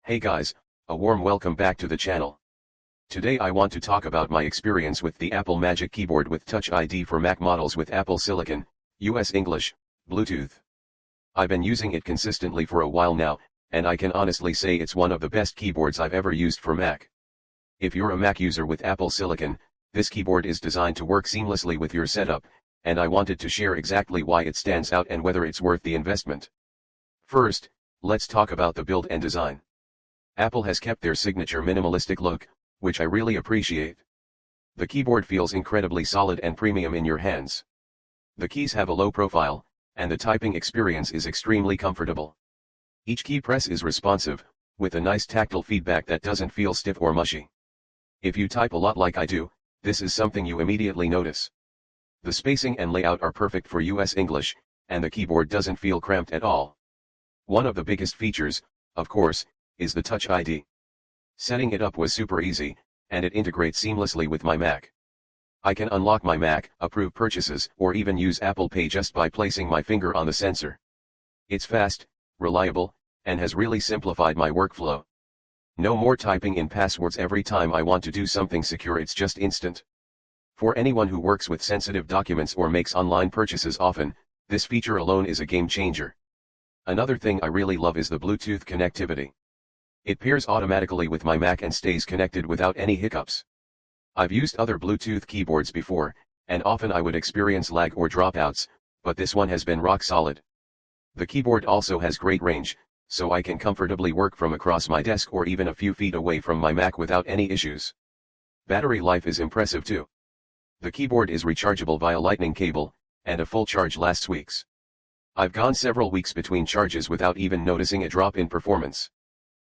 Hey guys, a warm welcome back to the channel. Today I want to talk about my experience with the Apple Magic Keyboard with Touch ID for Mac models with Apple Silicon, US English, Bluetooth. I've been using it consistently for a while now, and I can honestly say it's one of the best keyboards I've ever used for Mac. If you're a Mac user with Apple Silicon, this keyboard is designed to work seamlessly with your setup, and I wanted to share exactly why it stands out and whether it's worth the investment. First, let's talk about the build and design. Apple has kept their signature minimalistic look, which I really appreciate. The keyboard feels incredibly solid and premium in your hands. The keys have a low profile, and the typing experience is extremely comfortable. Each key press is responsive, with a nice tactile feedback that doesn't feel stiff or mushy. If you type a lot like I do, this is something you immediately notice. The spacing and layout are perfect for US English, and the keyboard doesn't feel cramped at all. One of the biggest features, of course, is the Touch ID. Setting it up was super easy, and it integrates seamlessly with my Mac. I can unlock my Mac, approve purchases, or even use Apple Pay just by placing my finger on the sensor. It's fast, reliable, and has really simplified my workflow. No more typing in passwords every time I want to do something secure, it's just instant. For anyone who works with sensitive documents or makes online purchases often, this feature alone is a game changer. Another thing I really love is the Bluetooth connectivity. It pairs automatically with my Mac and stays connected without any hiccups. I've used other Bluetooth keyboards before, and often I would experience lag or dropouts, but this one has been rock solid. The keyboard also has great range, so I can comfortably work from across my desk or even a few feet away from my Mac without any issues. Battery life is impressive too. The keyboard is rechargeable via lightning cable, and a full charge lasts weeks. I've gone several weeks between charges without even noticing a drop in performance.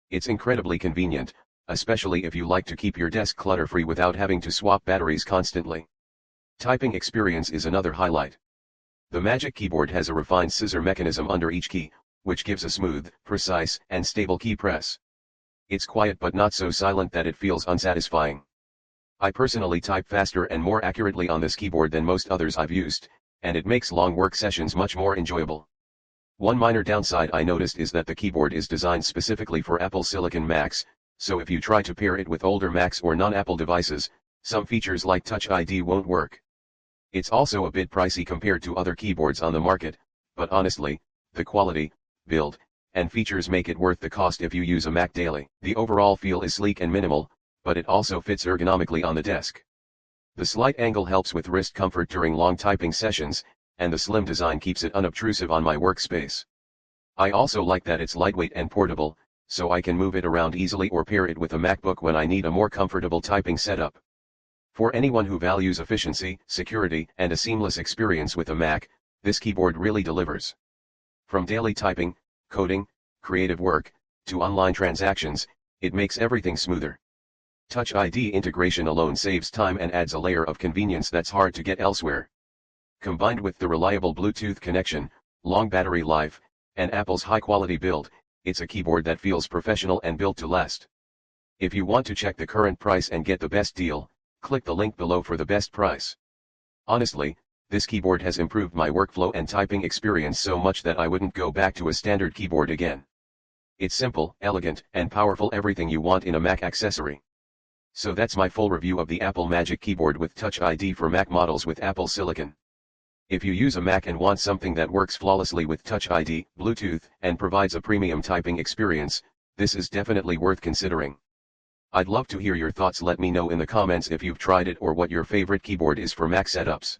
It's incredibly convenient, especially if you like to keep your desk clutter-free without having to swap batteries constantly. Typing experience is another highlight. The Magic Keyboard has a refined scissor mechanism under each key, which gives a smooth, precise, and stable key press. It's quiet but not so silent that it feels unsatisfying. I personally type faster and more accurately on this keyboard than most others I've used, and it makes long work sessions much more enjoyable. One minor downside I noticed is that the keyboard is designed specifically for Apple Silicon Macs, so if you try to pair it with older Macs or non-Apple devices, some features like Touch ID won't work. It's also a bit pricey compared to other keyboards on the market, but honestly, the quality, build, and features make it worth the cost if you use a Mac daily. The overall feel is sleek and minimal, but it also fits ergonomically on the desk. The slight angle helps with wrist comfort during long typing sessions, and the slim design keeps it unobtrusive on my workspace. I also like that it's lightweight and portable, so I can move it around easily or pair it with a MacBook when I need a more comfortable typing setup. For anyone who values efficiency, security, and a seamless experience with a Mac, this keyboard really delivers. From daily typing, coding, creative work, to online transactions, it makes everything smoother. Touch ID integration alone saves time and adds a layer of convenience that's hard to get elsewhere. Combined with the reliable Bluetooth connection, long battery life, and Apple's high-quality build, it's a keyboard that feels professional and built to last. If you want to check the current price and get the best deal, click the link below for the best price. Honestly, this keyboard has improved my workflow and typing experience so much that I wouldn't go back to a standard keyboard again. It's simple, elegant, and powerful, everything you want in a Mac accessory. So that's my full review of the Apple Magic Keyboard with Touch ID for Mac models with Apple Silicon. If you use a Mac and want something that works flawlessly with Touch ID, Bluetooth, and provides a premium typing experience, this is definitely worth considering. I'd love to hear your thoughts. Let me know in the comments if you've tried it or what your favorite keyboard is for Mac setups.